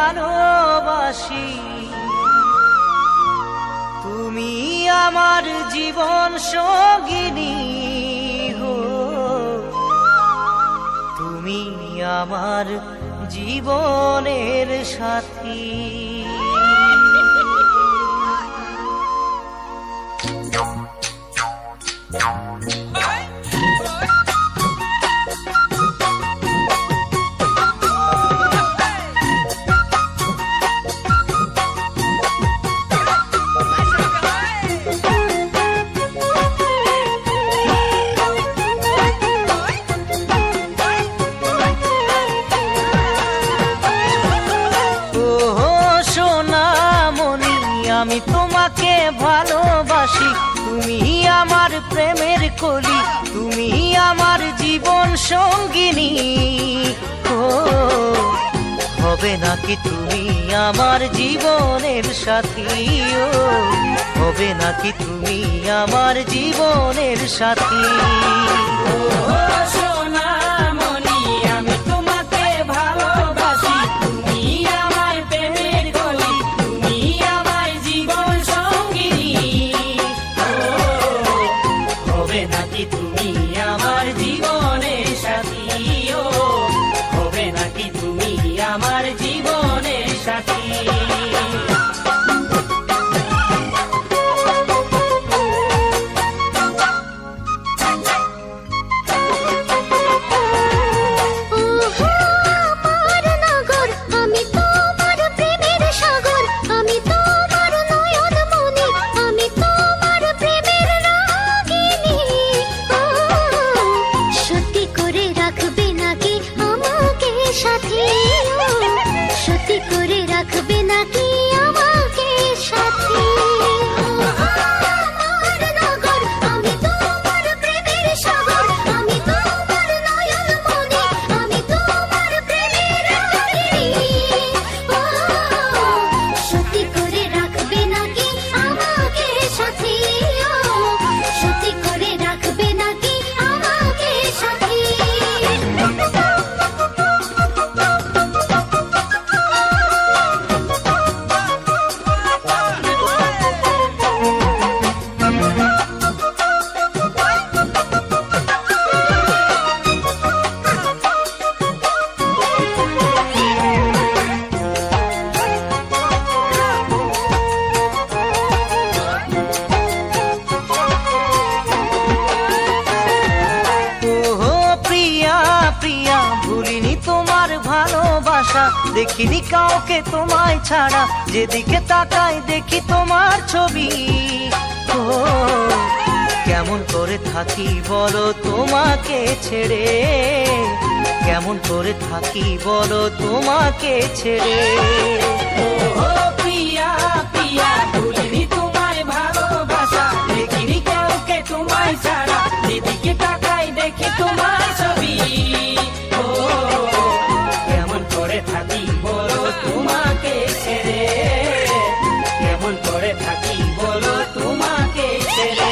ভালোবাসি, তুমি আমার জীবন সঙ্গিনী হো, তুমি আমার জীবনের সাথী। আমি তোমাকে ভালোবাসি, তুমি আমার প্রেমের কলি, তুমি আমার জীবন সঙ্গিনী। ও হবে নাকি তুমি আমার জীবনের সাথী, ও হবে নাকি তুমি আমার জীবনের সাথী। তুমি আমার জীবনের সাথী, ও হবে নাকি তুমি আমার জীবনের সাথী। সত্যি করে রাখবে নাকি আমাকে সাথী? আমার নগর, আমি তোমার প্রেমের সাগর, আমি তোমার নয়ন মনি, আমি তোমার প্রেমের রাগিনী। সত্যি করে রাখবে নাকি আমাকে সাথী? সত্যি করে রাখবে নাকি আমাকে সাথী? প্রিয়া ভুলিনি তোমার ভালোবাসা, দেখিনি কাউকে তোমায় ছাড়া, যেদিকে তাকাই দেখি তোমার ছবি। ও কেমন করে থাকি বলো তোমাকে ছেড়ে, কেমন করে থাকি বলো তোমাকে ছেড়ে। প্রিয়া প্রিয়া ভুলিনি তোমায় ভালোবাসা, দেখিনি কাউকে তোমায় ছাড়া, যেদিকে তাকাই দেখি তোমার ছবি। ও কেমন করে থাকি বলো তোমাকে ছেড়ে, কেমন করে থাকি বলো তোমাকে ছেড়ে।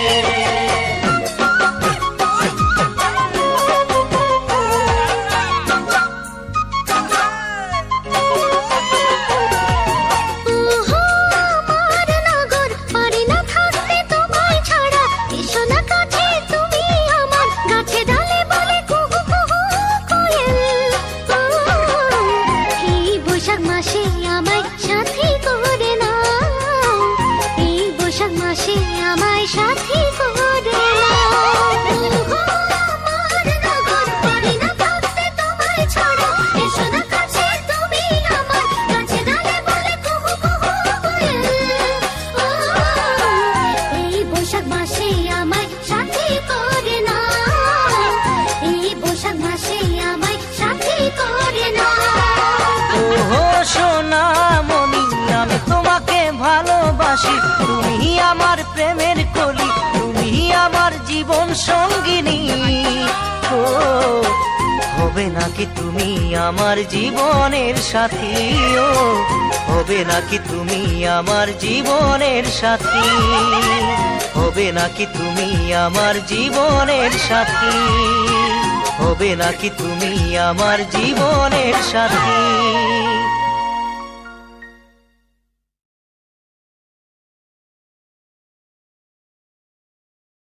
সাথী করে আমার নগর, পারি না থাকতে তোমায় ছাড়া, এসো না কাছে তুমি আমার, কাছে ডালে বলে কুহু কুহু কোয়েল। এই বৈশাখ মাসে আমায় সাথী করে না, এই বৈশাখ মাসে আমায় সাথী করে না। ও সোনামণি আমি তোমাকে ভালোবাসি, তুমি আমার প্রেমের কলি, তুমি আমার জীবন সঙ্গিনী। ও হবে নাকি তুমি আমার জীবনের সাথী, ও হবে নাকি তুমি আমার জীবনের সাথী, হবে নাকি তুমি আমার জীবনের সাথী, হবে নাকি তুমি আমার জীবনের সাথী।